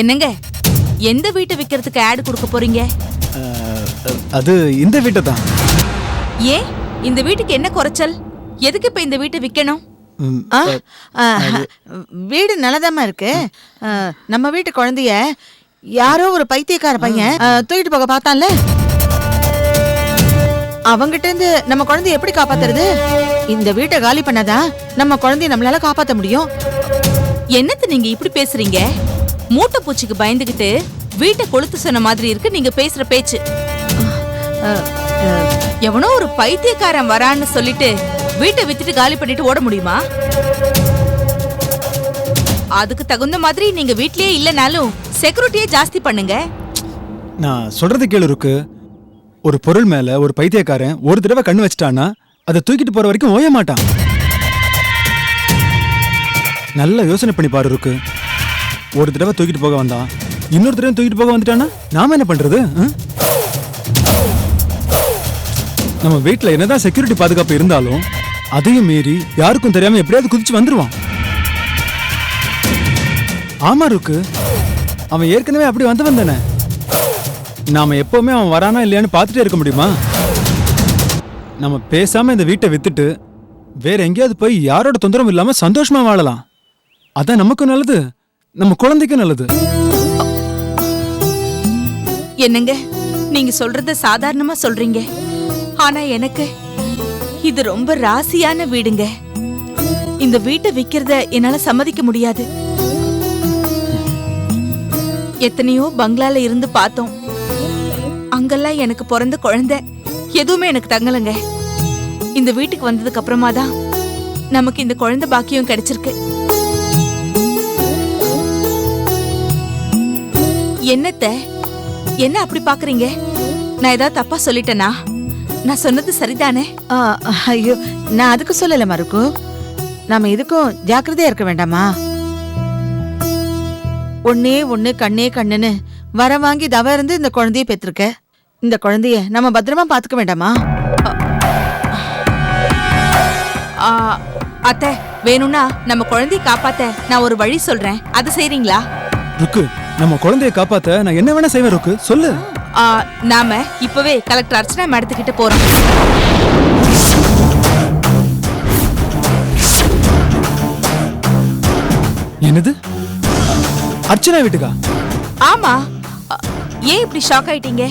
என்னங்க, எந்த வீட்டை விக்கிறதுக்கு ஆட் கொடுக்க போறீங்க? அது இந்த வீட்டை தான். ஏன் இந்த வீட்டுக்கு என்ன குறைச்சல்? எதுக்கு இப்ப இந்த வீட்டை விக்கணும்? வீடு நல்லதாம இருக்கு. நம்ம வீட்டு குழந்தைய யாரோ ஒரு பைத்தியக்கார பையன் தூக்கிட்டு போக பார்த்தான்ல, அவங்கிட்ட இருந்து நம்ம குழந்தைய எப்படி காப்பாத்துறது? இந்த வீட்டை காலி பண்ணாதான் நம்ம குழந்தைய நம்மளால காப்பாத்த முடியும். என்னத்து நீங்க இப்படி பேசுறீங்க? மூட்டை பூச்சிக்கு பயந்துகிட்டு வீட்டை கொளுத்து சொன்ன மாதிரி இருக்கு நீங்க பேசுற பேச்சு. எவனோ ஒரு பைத்தியக்காரன் வரான்னு சொல்லிட்டு வீட்டை வித்துட்டு காலி பண்ணிட்டு ஓட முடியுமா? அதுக்கு தகுந்த மாதிரி நீங்க வீட்லயே இல்லனாலும் செக்யூரிட்டியே ஜாஸ்தி பண்ணுங்க. நான் சொல்றது கேளு இருக்கு. ஒரு பொருள் மேல ஒரு பைத்தியக்காரன் ஒரு தடவை கண்ணு வச்சிட்டான்னா அதை தூக்கிட்டு போற வரைக்கும் ஓய மாட்டான். நல்ல யோசனை பண்ணி பாரு இருக்கு. ஒரு தடவை தூக்கிட்டு போக வந்தான், இன்னொரு தடவை தூக்கிட்டு போக வந்துட்டான்னா நாம என்ன பண்றது? நம்ம வீட்டுல என்னதான் செக்யூரிட்டி பாதுகாப்பு இருந்தாலும் அதையும் மீறி யாருக்கும் தெரியாம எப்படியாவது குதிச்சு வந்துருவான். ஆமா இருக்கு, அவன் ஏற்கனவே அப்படி வந்தவன் தானே. நாம எப்பவுமே அவன் வரானா இல்லையான்னு பார்த்துட்டே இருக்க முடியுமா? நம்ம பேசாம இந்த வீட்டை வித்துட்டு வேற எங்கேயாவது போய் யாரோட தொந்தரவும் இல்லாம சந்தோஷமா வாழலாம். அதான் நமக்கும் நல்லது, நம்ம குழந்தைக்கும் நல்லது. என்னங்க, நீங்க சொல்றத சாதாரணமா சொல்றீங்க. ஆனா எனக்கு இது ரொம்ப ராசியான வீடுங்க. இந்த வீட்டை விக்கிறத என்னால சம்மதிக்க முடியாது. எத்தனையோ பங்களால இருந்து பார்த்தோம். அங்கெல்லாம் எனக்கு பிறந்த குழந்தை எதுவுமே எனக்கு தங்கலங்க. இந்த வீட்டுக்கு வந்ததுக்கு அப்புறமா தான் நமக்கு இந்த குழந்தை பாக்கியம் கிடைச்சிருக்கு. என்னத்த என்ன அப்படி பாக்குறீங்க? நான் ஏதாவது தப்பா சொல்லிட்டேனா? நான் சொன்னது சரிதானே? ஐயோ, நான் அதுக்கு சொல்லல மருக்கு. நாம எதுக்கும் ஜாக்கிரதையா இருக்க வேண்டாமா? ஒன்னே ஒண்ணு கண்ணே கண்ணுன்னு வர வாங்கி தவ இருந்து இந்த குழந்தைய பெற்றிருக்க. இந்த குழந்தைய நம்ம பத்திரமா பாத்துக்க வேண்டாமா? அத்தை, வேணும்னா நம்ம குழந்தைய காப்பாத்த நான் ஒரு வழி சொல்றேன், அது செய்றீங்களா? ருக்கு, நம்ம குழந்தைய காப்பாத்த நான் என்ன வேணா செய்வேன் ருக்கு, சொல்லு. நாம இப்பவே கலெக்டர் அர்ச்சனா மேடத்துக்கிட்ட போறோம். என்னது, அர்ச்சனா வீட்டுக்கா? ஆமா. ஏன் இப்படி ஷாக் ஆயிட்டீங்க?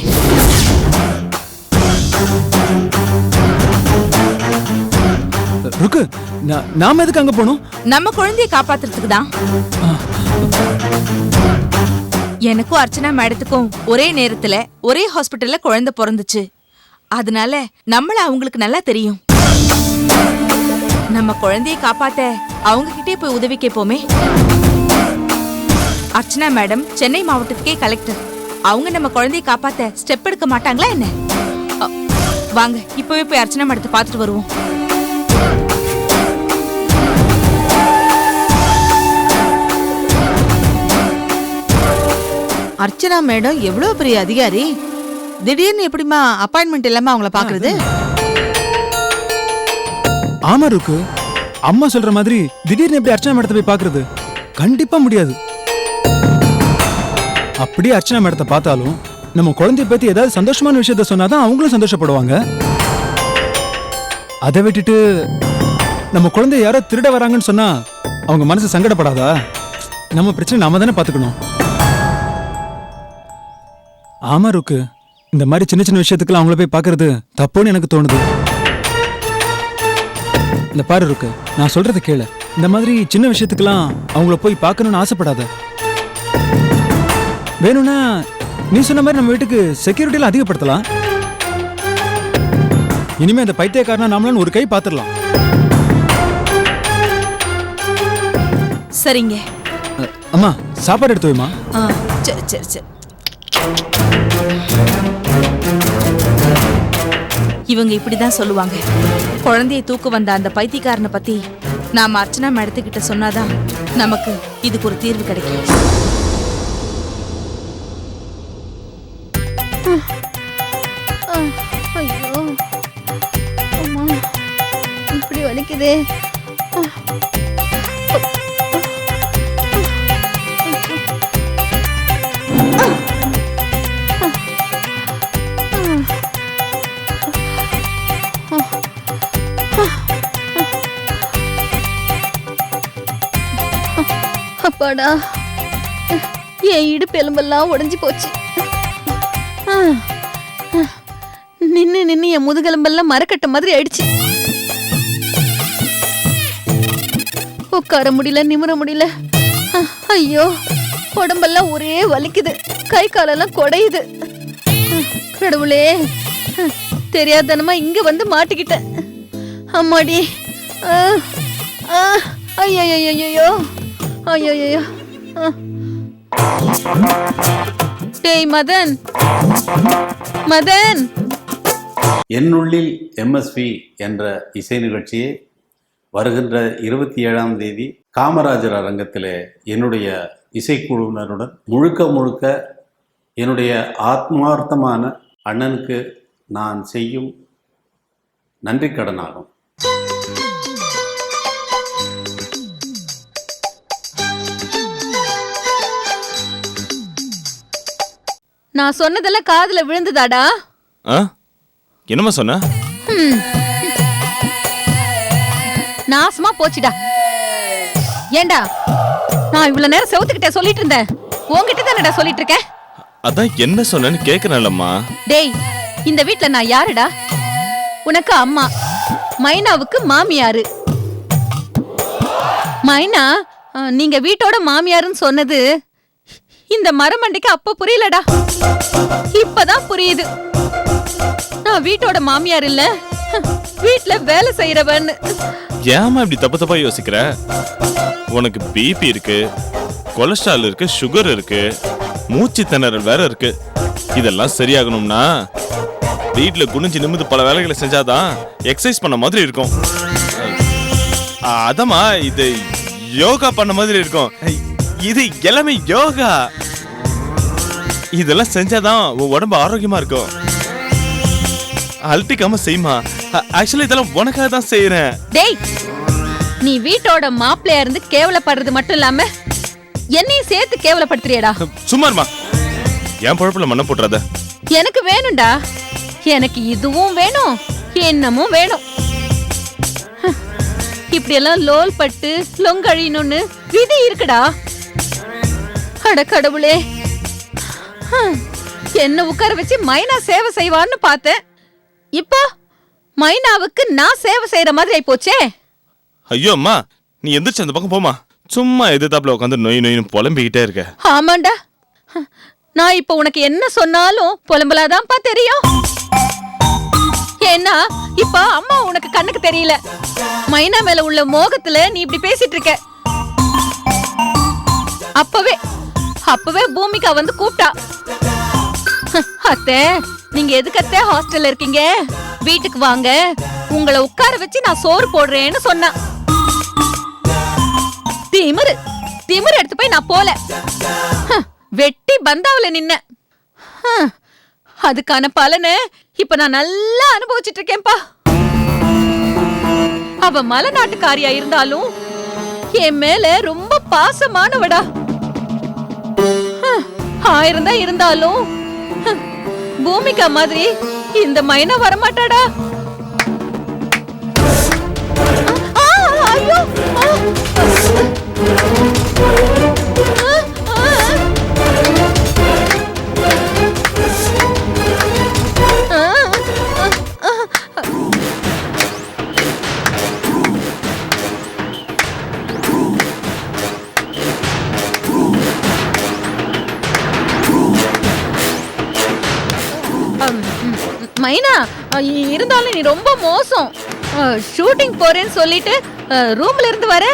ருக்கு, நாம எதுக்கு அங்க போனோம்? நம்ம குழந்தைய காப்பாத்துறதுக்கு தான். எனக்கும் அர்ச்சனா மேடத்துக்கும் ஒரே நேரத்துல ஒரே ஹாஸ்பிட்டல்ல குழந்தை பிறந்துச்சு. அதனால நம்மள அவங்களுக்கு நல்லா தெரியும். நம்ம குழந்தைய காப்பாத்த அவங்க கிட்டே போய் உதவி கேட்போமே. அர்ச்சனா மேடம் சென்னை மாவட்டத்துக்கே கலெக்டர். அவங்க நம்ம குழந்தைய காப்பாத்த ஸ்டெப் எடுக்க மாட்டாங்களா என்ன? வாங்க இப்பவே போய் அர்ச்சனா மேடத்தை பார்த்துட்டு வருவோம். அர்ச்சனா மேடம் எவ்வளவு பெரிய அதிகாரி. திடீர்னு எப்படிமா அப்பாயின்மெண்ட் இல்லாம அவங்கள பாக்குறது? ஆமா ருக்கு, அம்மா சொல்ற மாதிரி திடீர்னு எப்படி அர்ச்சனா மேடத்தை போய் பாக்குறது? கண்டிப்பா முடியாது. அப்படியே அர்ச்சனா மேடத்தை பார்த்தாலும் நம்ம குழந்தைய பத்தி ஏதாவது சந்தோஷமான விஷயத்த சொன்னாதான் அவங்களும் சந்தோஷப்படுவாங்க. அதை விட்டுட்டு நம்ம குழந்தைய யாரோ திருட வராங்கன்னு சொன்னா அவங்க மனசு சங்கடப்படாதா? நம்ம பிரச்சனை நாம தானே பாத்துக்கணும். ஆமா ருக்கு, இந்த மாதிரி சின்ன சின்ன விஷயத்துக்குலாம் அவங்கள போய் பாக்குறது தப்புன்னு எனக்கு தோணுது. இந்த பாரு ருக்கு, நான் சொல்றதை கேளு. இந்த மாதிரி சின்ன விஷயத்துக்கெல்லாம் அவங்கள போய் பார்க்கணும்னு ஆசைப்படாத. வேணும்னா நீ சொன்ன மாதிரி நம்ம வீட்டுக்கு செக்யூரிட்டிலாம் அதிகப்படுத்தலாம். இனிமே அந்த பைத்தியக்காரனா நாமளான்னு ஒரு கை பார்த்துடலாம். சரிங்க. அம்மா, சாப்பாடு எடுத்து வைமா. சரி சரி சரி. இவங்க இப்படிதான் சொல்லுவாங்க. குழந்தையை தூக்க வந்த அந்த பைத்தியக்காரனை பத்தி நாம அர்ச்சனா மேடத்துக்கிட்ட சொன்னாதான் நமக்கு இதுக்கு ஒரு தீர்வு கிடைக்கும். ஐயோ அம்மா, இப்படி வலிக்குதே. அப்பாடா, என் இடுப்பு எலும்பெல்லாம் உடைஞ்சு போச்சு. நின்னு நின்னு என் முதுகெலும்பெல்லாம் மரக்கட்ட மாதிரி ஆயிடுச்சு. உட்கார முடியல, நிமிர முடியல. ஐயோ, உடம்பெல்லாம் ஒரே வலிக்குது, கை காலெல்லாம் குடையுது. கடவுளே, தெரியாதனமா இங்க வந்து மாட்டிக்கிட்டேன். அம்மாடி, ஐயோ, ஐயோ. டேய் மதன், மதன். என்னுள்ளில் எம்எஸ்வி என்ற இசை நிகழ்ச்சியை வருகின்ற 27ஆம் தேதி காமராஜர் அரங்கத்திலே என்னுடைய இசைக்குழுவினருடன் முழுக்க என்னுடைய ஆத்மார்த்தமான அண்ணனுக்கு நான் செய்யும் நன்றி கடனாகும். நான் சொன்னதெல்லாம் காதுல விழுந்துதாடா? என்னமா சொன்ன? நாசமா போச்சுடா. ஏண்டா, நான் இவ்வளவு நேரம் செவுத்துக்கிட்டே சொல்லிட்டு இருந்தேன், உன்கிட்ட தானடா சொல்லிட்டு இருக்கேன். அதான் என்ன சொன்னேன்னு கேக்குறேன்லம்மா. டேய், இந்த வீட்ல நான் யாருடா? உனக்கு அம்மா, மைனாவுக்கு மாமியாரு. மைனா, நீங்க வீட்டோட மாமியாருன்னு சொன்னது இந்த மரமண்டைக்கு அப்ப புரியலடா, இப்பதான் புரியுது. நான் வீட்டோட மாமியார் இல்ல, வீட்ல வேலை செய்யறவன்னு. ஏமா இப்படி தப்பா யோசிக்கிற? உனக்கு பிபி இருக்கு, கொலஸ்ட்ரால் இருக்கு, சுகர் இருக்கு, மூச்சு திணறல் வேற இருக்கு. இதெல்லாம் சரியாகணும்னா வீட்டுல குனிஞ்சு நிமிந்து பல வேலைகளை செஞ்சாதான் எக்ஸசைஸ் பண்ண மாதிரி இருக்கும். அதமா இது யோகா பண்ண மாதிரி இருக்கும். இது எல்லாமே யோகா. இதெல்லாம் செஞ்சாதான் உன் உடம்பு ஆரோக்கியமா இருக்கும். அல்டிக்காம செய்யுமா. ஆக்சுவலி இதெல்லாம் உனக்காக தான் செய்யறேன். டேய், நீ வீட்டோட மாப்பிள்ளையா இருந்து கேவலப்படுறது மட்டும் இல்லாம என்னையும் சேர்த்து கேவலப்படுத்துறியடா. சும்மா இருமா, என் பொழப்புல மண்ண போட்டுறாத. எனக்கு வேணும்டா, எனக்கு இதுவும் வேணும், என்னமும் வேணும். இப்படி எல்லாம் லோல் பட்டு லொங்கழியணும்னு விதி இருக்குடா. அட கடவுளே, என்ன உட்கார வச்சு மைனா சேவை செய்வான்னு பார்த்தேன். இப்போ மைனாவுக்கு நான் சேவை செய்யற மாதிரி ஆயி போச்சே. ஐயோ அம்மா, நீ எந்திரிச்சு அந்த பக்கம் போமா. சும்மா எதிர்த்தாப்புல உட்காந்து நொய் நொயின்னு புலம்பிக்கிட்டே இருக்க. ஆமாண்டா, நான் இப்ப உனக்கு என்ன சொன்னாலும் புலம்பலாதான்ப்பா தெரியும். ஏன்னா இப்ப அம்மா உனக்கு கண்ணுக்கு தெரியல, மைனா மேல உள்ள மோகத்துல நீ இப்படி பேசிட்டு இருக்க. அப்பவே பூமிகா வந்து கூப்பிட்டா. அத்தை, நீங்க எதுக்கு அத்தை ஹாஸ்டல்ல இருக்கீங்க, வீட்டுக்கு வாங்க, உங்களை உட்கார வச்சு நான் சோறு போடுறேன்னு சொன்னா. திமிரு எடுத்து போய் நான் போல, வெட்டி பந்தாவுல நின்ன. அதுக்கான பலனை இப்ப நான் நல்லா அனுபவிச்சுட்டு இருக்கேன்பா. அவ மலைநாட்டுக்காரியா இருந்தாலும் என் மேல ரொம்ப பாசமானவடா. 1000 தான் இருந்தாலும் பூமிகா மாதிரி இந்த மைனா வரமாட்டாடா. ஐயோ, மைனா, இருந்தாலும் நீ ரொம்ப மோசம். ஷூட்டிங் போறேன்னு சொல்லிட்டு ரூம்ல இருந்து வர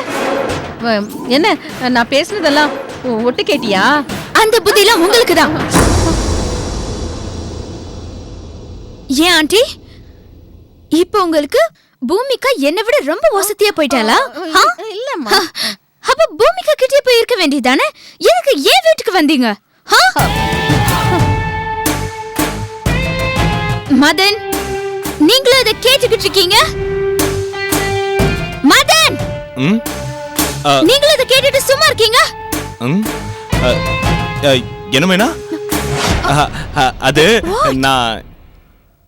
என்ன, நான் பேசுனதெல்லாம் ஒட்டு கேட்டியா? அந்த புத்திலாம் உங்களுக்கு தான். ஏன் ஆண்டி, இப்போ உங்களுக்கு பூமிகா என்னை விட ரொம்ப வசதியா போயிட்டாளா? இல்லம்மா. அப்ப பூமிகா கிட்டே போய் இருக்க வேண்டியதானே, எதுக்கு ஏன் வீட்டுக்கு வந்தீங்க? மதன், நீங்களும் இதை கேட்டுக்கிட்டு இருக்கீங்க? மதன், நீங்களும் இதை கேட்டுட்டு சும்மா இருக்கீங்க? என்னமேனா? அது நான்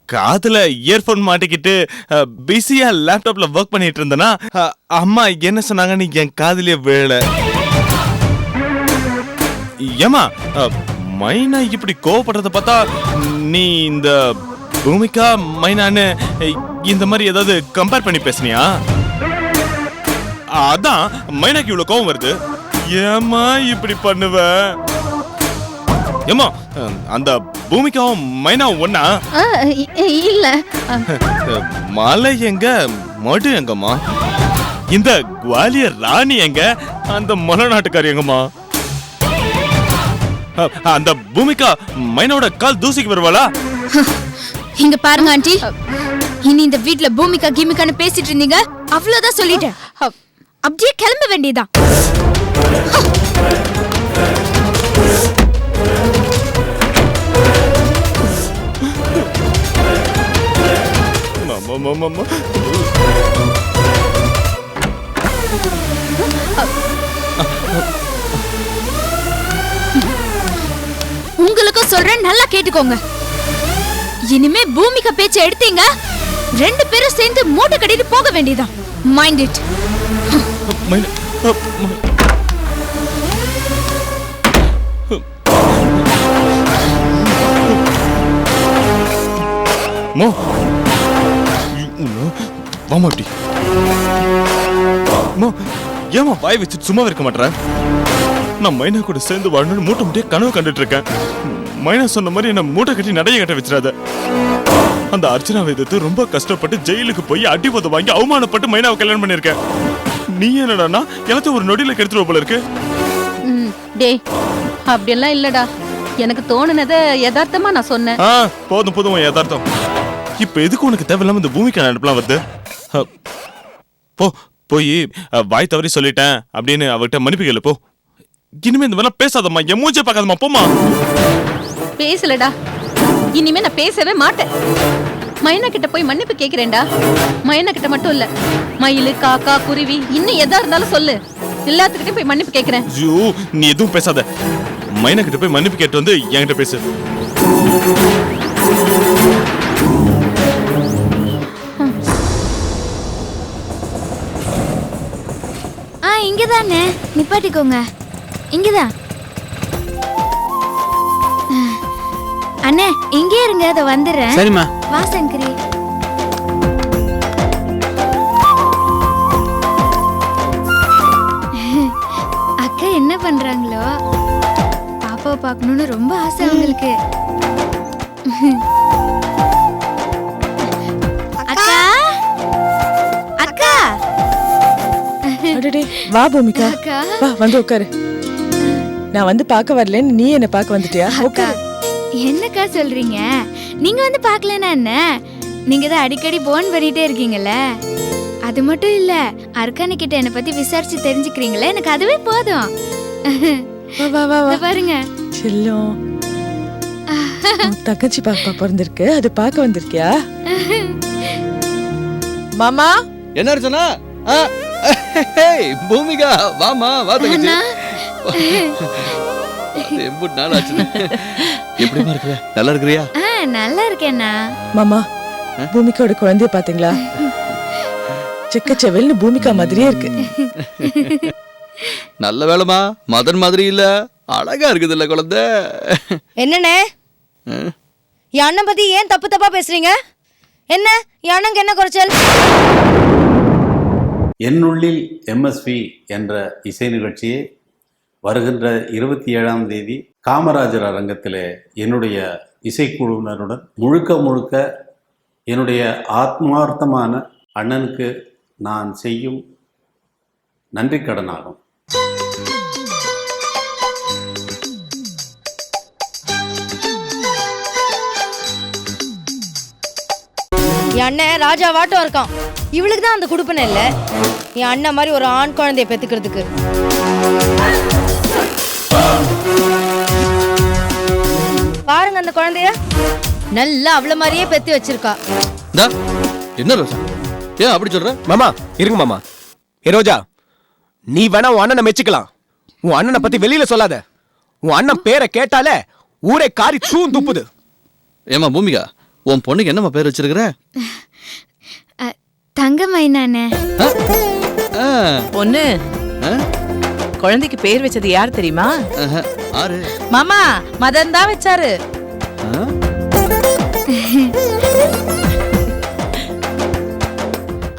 காதுல இயர்போன் மாட்டிக்கிட்டு பிஸியா லேப்டாப்ல ஒர்க் பண்ணிட்டு இருந்தேனா, அம்மா என்ன சொன்னாங்கன்னு என் காதுலயே விழல. ஏமா மைனா இப்படி கோவப்படுறத பார்த்தா நீ இந்த பூமிகா மைனான்னு இந்த மாதிரி ஏதாவது கம்பேர் பண்ணி பேசுனியா? அதான் மைனாக்கு இவ்வளவு கோவம் வருது. ஏமா இப்படி பண்ணுவ? ஏமா அந்த பூமிகாவும் மைனாவும் ஒண்ணா? இல்ல. மலை எங்க மடு எங்கம்மா? இந்த குவாலியர் ராணி எங்க? அந்த மலைநாட்டுக்காரி எங்கம்மா? அந்த பூமிகா மைனோட கால் தூசிக்கு வருவாளா? இங்க பாருங்க ஆண்டி, இனி இந்த வீட்ல பூமிகா கிமிகான்னு பேசிட்டு இருந்தீங்க, அவ்வளவுதான் சொல்லிட்டேன். அப்படியே கிளம்ப வேண்டியதான். உங்களுக்கும் சொல்றேன், நல்லா கேட்டுக்கோங்க. இனிமே பூமிகா பேச்ச எடுத்தீங்க, 2 பேரும் சேர்ந்து மூட்டை கட்டிட்டு போக வேண்டியதான். Mind it. ஏமா வாய் வச்சு சும்மா இருக்க மாட்டேன்? நான் மைனா கூட சேர்ந்து வாழணும்னு மூட்டை மூட்டையே கனவு கண்டுட்டு இருக்கேன். மைனா சொன்ன மாதிரி என்ன மூட்டை கட்டி நடைய கட்ட வச்சிடாத. அந்த அர்ச்சனாவை எதிர்த்து ரொம்ப கஷ்டப்பட்டு ஜெயிலுக்கு போய் அடிபோதை வாங்கி அவமானப்பட்டு மைனாவை கல்யாணம் பண்ணிருக்கேன். நீ என்னடானா எல்லாத்தையும் ஒரு நொடியில கெடுத்துருவ போல இருக்கு. டேய், அப்படியெல்லாம் இல்லடா. எனக்கு தோணுனத யதார்த்தமா நான் சொன்னேன். போதும் போதும் யதார்த்தம். இப்ப எதுக்கு உனக்கு தேவையில்லாம இந்த பூமிக்கு அனுப்பலாம் வருது? போய் வாய் தவறி சொல்லிட்டேன் அப்படின்னு அவர்கிட்ட மன்னிப்பு கேளு போ. இனிமே இந்த மாதிரி பேசாதம்மா, என் மூஞ்சே பார்க்காதம்மா, போமா. பேசலடா, இனிமே நான் பேசவே மாட்டேன். மைனா கிட்ட போய் மன்னிப்பு கேக்குறேன்டா. மைனா கிட்ட மட்டும் இல்ல, மயிலு, காக்கா, குருவி, இன்னும் எதா இருந்தாலும் சொல்லு. எல்லாத்துக்கிட்டையும் போய் மன்னிப்பு கேக்குறேன். ஐயோ, நீ எதுவும் பேசாத. மைனா கிட்ட போய் மன்னிப்பு கேட்டு வந்து என்கிட்ட பேசு. இங்கதானே நிப்பாட்டிக்கோங்க. இங்கதான் அண்ணே, இங்கே இருங்க, அத வந்துடுறேன். சரிம்மா. வா சங்கரி. அக்கா என்ன பண்றாங்களோ, பாப்பாவை பார்க்கணும்னு ரொம்ப ஆசை அவங்களுக்கு. அக்கா அக்கா. அடடே, வா பூமிகா, அக்கா. வா வந்து உட்காரு. நான் வந்து பார்க்க வரலன்னு நீ என்ன பார்க்க வந்துட்டியா? அக்கா, என்னக்கா சொல்றீங்க? நீங்க வந்து பார்க்கலனா என்ன? நீங்க தான் அடிக்கடி போன் பண்ணிட்டே இருக்கீங்கல்ல. அது மட்டும் இல்ல, அர்க்கானி கிட்ட என்ன பத்தி விசாரிச்சு தெரிஞ்சுக்கிறீங்களே, எனக்கு அதுவே போதும். வா வா வா வா பாருங்க செல்லம், தங்கச்சி பாப்பா பிறந்திருக்கு, அது பார்க்க வந்திருக்கியா? மாமா என்ன சொன்னா? பூமிகா வாமா, வா தங்கச்சி. எம்புட் நாள் ஆச்சு. எப்படிமா இருக்கிற? நல்லா இருக்கிறியா? நல்லா இருக்கேன்னா. மாமா, பூமிகாவோட குழந்தைய பாத்தீங்களா? செக்கச்செவல்னு பூமிகா மாதிரியே இருக்கு. நல்ல வேலைமா, மதன் மாதிரி இல்ல, அழகா இருக்குது இல்ல குழந்தை. என்னண்ணே, என் அண்ணன் பத்தி ஏன் தப்பு தப்பா பேசுறீங்க? என்ன என் அண்ணனுக்கு என்ன குறைச்சல்? என்னுள்ளில் எம்எஸ்வி என்ற இசை நிகழ்ச்சியை வருகின்ற 27ஆம் தேதி காமராஜர் அரங்கத்திலே என்னுடைய இசைக்குழுவினருடன் முழுக்க என்னுடைய ஆத்மார்த்தமான அண்ணனுக்கு நான் செய்யும் நன்றி கடனாகும். என் அண்ணன் ராஜா வாட்டம் இருக்கான். இவளுக்கு தான் அந்த குடுப்பனை இல்லை, என் அண்ணன் மாதிரி ஒரு ஆண் குழந்தைய பெத்துக்கிறதுக்கு. பாருங்க அந்த குழந்தைய, நல்லா அவள மாதிரியே பெத்து வச்சிருக்கா. என்ன ரோஜா, ஏன் அப்படி சொல்ற? மாமா இருங்க மாமா. ஏ ரோஜா, நீ வேணா உன் அண்ணனை மெச்சிக்கலாம், உன் அண்ணனை பத்தி வெளியில சொல்லாத. உன் அண்ணன் பேரை கேட்டாலே ஊரே காரி சூன் துப்புது. ஏமா பூமிகா, உன் பொண்ணுக்கு என்னம்மா பேர் வச்சிருக்கிற? தங்கமைனானே. பொண்ணு, குழந்தைக்கு பேர் வச்சது யார் தெரியுமா? ஆறு மாமா மதன் தான் வச்சாரு.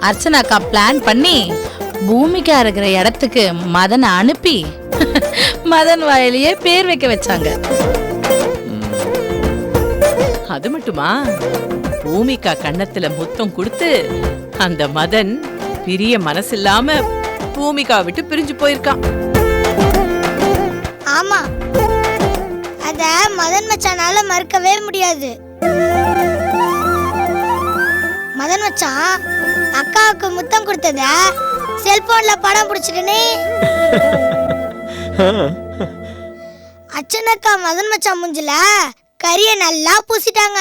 அர்ச்சனாக்கா பிளான் பண்ணி பூமிக்கா இருக்கிற இடத்துக்கு மதனை அனுப்பி மதன் வாயிலேயே பேர் வைக்க வச்சாங்க. அது மட்டுமா, பூமிகா கன்னத்துல முத்தம் கொடுத்து அந்த மதன் பிரிய மனசில்லாம பூமிகா விட்டு பிரிஞ்சு போயிருக்கான். ஆமா, அத மதன் மச்சானால மறக்கவே முடியாது. மதன் மச்சான் அக்காவுக்கு முத்தம் கொடுத்தத செல்போன்ல படம் பிடிச்சிட்டுனே அர்ச்சனாக்கா மதன் மச்சான் மூஞ்சில கரிய நல்லா பூசிட்டாங்க.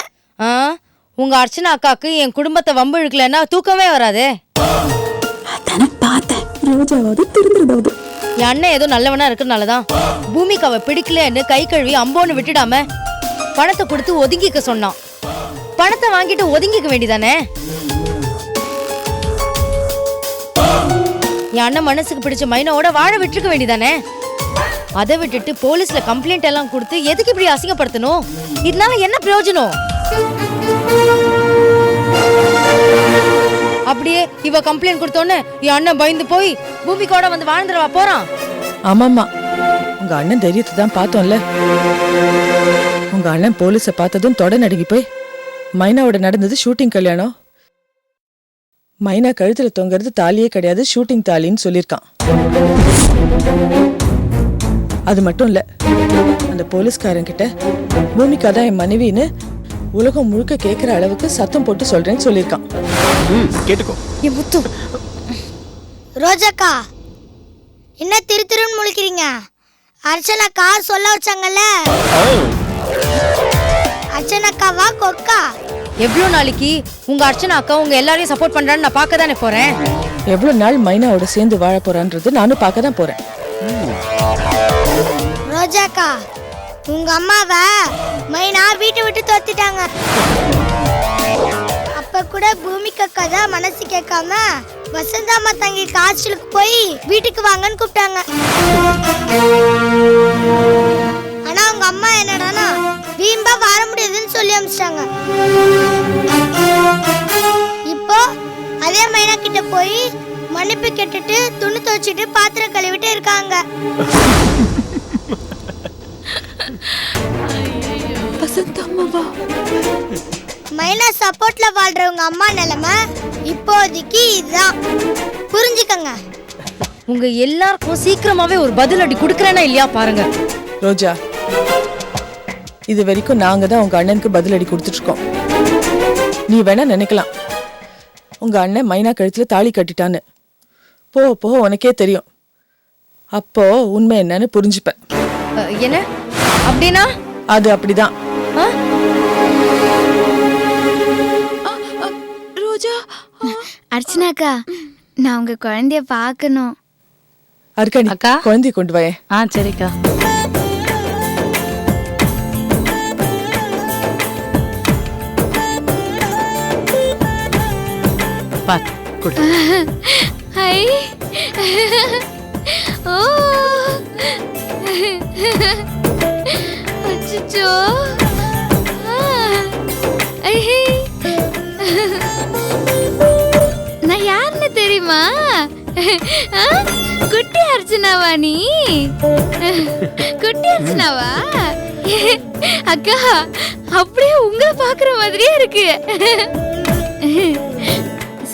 உங்க அர்ச்சனா அக்காக்கு என் குடும்பத்தை வம்பு இழுக்கலன்னா தூக்கமே வராதே. என் அண்ணன் ஏதோ நல்லவனா இருக்கிறனாலதான் பூமிகாவை பிடிக்கலன்னு கை கழுவி அம்போன்னு விட்டுடாம பணத்தை கொடுத்து ஒதுங்கிக்க சொன்னான். பணத்தை வாங்கிட்டு ஒதுங்கிக்க வேண்டிதானே. என் அண்ணன் மனசுக்கு பிடிச்ச மைனாவோட வாழ விட்டுருக்க வேண்டிதானே. அதை விட்டுட்டு போலீஸ்ல கம்ப்ளைண்ட் எல்லாம் கொடுத்து எதுக்கு இப்படி அசிங்கப்படுத்தணும்? இதனால என்ன பிரயோஜனம்? அப்படியே இவ கம்ப்ளைண்ட் கொடுத்தோன்னு என் அண்ணன் பயந்து போய் பூமிக்கோட வந்து வாழ்ந்துடவா போறான். ஆமாமா, உங்க அண்ணன் தைரியத்தை தான் பார்த்தோம்ல. உங்க அண்ணன் போலீஸை பார்த்ததும் தொட நடுங்கி போய் மைனாவோட நடந்தது ஷூட்டிங் கல்யாணம், மைனா கழுத்துல தொங்குறது தாலியே கிடையாது, ஷூட்டிங் தாலின்னு சொல்லியிருக்கான். அது மட்டும் இல்ல, அந்த போலீஸ்காரங்கிட்ட பூமிகா தான் என் மனைவின்னு உலகம் முழுக்க கேட்கிற அளவுக்கு சத்தம் போட்டு சொல்றேன்னு சொல்லியிருக்கான். கேட்டுக்கோ. என் முத்து. ரோஜாக்கா என்ன திருன்னு முழிக்கிறீங்க? அர்ச்சனாக்கா சொல்ல வச்சாங்கல்ல. அர்ச்சனாக்காவா கொக்கா? எவ்வளவு நாளைக்கு உங்க அர்ச்சனா அக்கா உங்க எல்லாரையும் சப்போர்ட் பண்றான்னு நான் பார்க்க தானே போறேன். எவ்வளவு நாள் மைனாவோட சேர்ந்து வாழ போறான்றது நானும் பார்க்க தான் போறேன். ரோஜாக்கா, உங்க அம்மாவை மைனா வீட்டை விட்டு துரத்திட்டாங்க. அப்ப கூட பூமிகா தான் மனசு கேட்காம வசந்தாமா தங்கி ஹாஸ்டலுக்கு போய் வீட்டுக்கு வாங்கன்னு கூப்பிட்டாங்க. ஆனா உங்க அம்மா என்னடானா வீம்பா வர முடியாதுன்னு சொல்லி அனுப்பிச்சிட்டாங்க. இப்போ அதே மைனா கிட்ட போய் மன்னிப்பு கேட்டுட்டு துணி துவைச்சிட்டு பாத்திரம் கழுவிட்டு இருக்காங்க. மைனா சப்போர்ட்ல வாழ்றவங்க அம்மா நிலைமை இப்போதைக்கு இதுதான். புரிஞ்சுக்கங்க. உங்க எல்லாருக்கும் சீக்கிரமாவே ஒரு பதில் அடி கொடுக்கறேனா இல்லையா பாருங்க. ரோஜா, இது வரைக்கும் நாங்க தான் உங்க அண்ணனுக்கு பதிலடி கொடுத்துட்டு இருக்கோம். நீ வேணா நினைக்கலாம் உங்க அண்ணன் மைனா கழுத்துல தாலி கட்டிட்டான்னு. போ போ உனக்கே தெரியும். அப்போ உண்மை என்னன்னு புரிஞ்சுப்ப. என்ன அப்படின்னா? அது அப்படிதான். ரோஜா, அர்ச்சனாக்கா, நான் உங்க குழந்தைய பார்க்கணும். அர்க்கணி, குழந்தைய கொண்டு வாயே. சரிக்கா. ஹை. ஓ, அச்சச்சோ. நான் யாருன்னு தெரியுமா? குட்டி அர்ச்சனாவா நீ? குட்டி அர்ச்சனாவா? அக்கா, அப்படியே உங்களை பாக்குற மாதிரியே இருக்கு.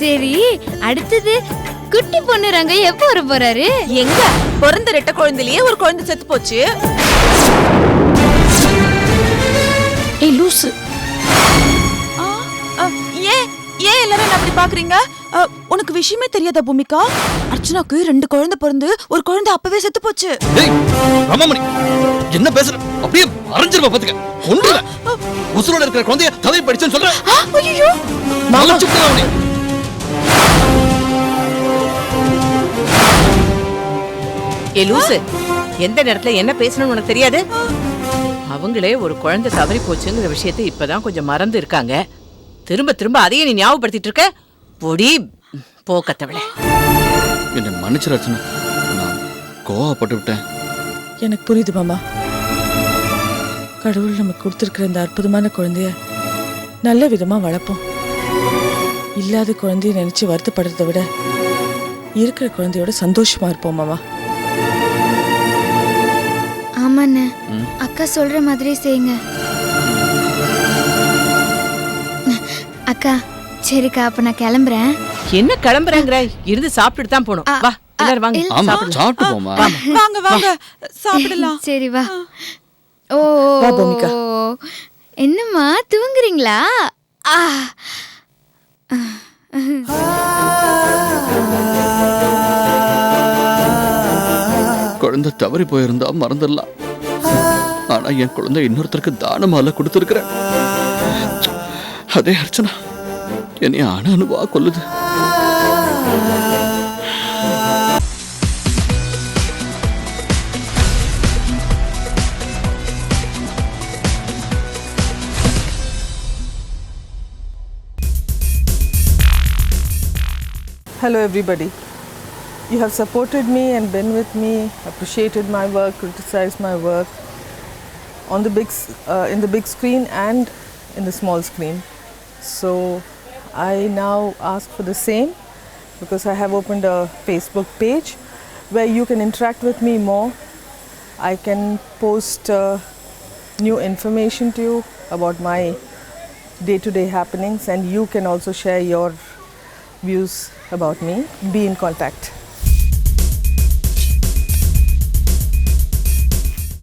சரி, அடுத்தது குட்டி பொண்ணு ரங்க எப்ப வர போறாரு? எங்க பிறந்த ரெட்ட குழந்தையிலேயே ஒரு குழந்தை செத்து போச்சு. ஏய் லூசு, ஏன் எல்லாரும் அப்படி பாக்குறீங்க? உனக்கு விஷயமே தெரியாதா பூமிகா? அர்ச்சனாக்கு 2 குழந்தை பிறந்து ஒரு குழந்தை அப்பவே செத்து போச்சு. என்ன பேசுற? அப்படியே அரைஞ்சிருவா பாத்துக்க. ஒன்றுல உசுரோட இருக்கிற குழந்தைய தவறி படிச்சுன்னு சொல்ற. ஐயோ மாமா சுத்தம். ஏ லூசு, எந்த நேரத்துல என்ன பேசணும்னு உனக்கு தெரியாது? அவங்களே ஒரு குழந்தை தவறி போச்சுங்கிற விஷயத்தை இப்பதான் கொஞ்சம் மறந்து இருக்காங்க. திரும்ப திரும்ப அதையே நீ ஞாபகப்படுத்திட்டு இருக்க. பொடி போக்கத்தவளே. என்ன மன்னிச்சிரு அர்ச்சனா, நான் கோவப்பட்டு விட்டேன். எனக்கு புரியுது மாமா. கடவுள் நமக்கு கொடுத்துருக்கிற இந்த அற்புதமான குழந்தைய நல்ல விதமா வளர்ப்போம். இல்லாத குழந்தைய நினைச்சு வருத்தப்படுறதை விட இருக்கிற குழந்தையோட சந்தோஷமா இருப்போம் மாமா. ஆமாண்ணே, அக்கா சொல்ற மாதிரி செய்யுங்க. அக்கா சரிக்கா, அப்ப நான் கிளம்புறேன். என்ன கிளம்புறேங்கிற? இருந்து சாப்பிட்டுட்டு தான் போகணும். வா எல்லாரும் வாங்க. ஆமா சாப்பிடலாம். சாப்பிட்டு போமா. வாங்க வாங்க சாப்பிடலாம். சரி வா. ஓ வா, பூமிகா. என்னம்மா தூங்குறீங்களா? ஆ குழந்தை தவறி போயிருந்தா மறந்துடலாம். ஆனா என் குழந்தை இன்னொருத்தருக்கு தானமால கொடுத்துருக்கிறேன். அதே அர்ச்சனா என்னை அணுவா கொல்லுது. Hello everybody. You have supported me and been with me, appreciated my work, criticized my work on the in the big screen and in the small screen. So I now ask for the same because I have opened a Facebook page where you can interact with me more. I can post new information to you about my day-to-day happenings, and you can also share your views about me. Be in contact.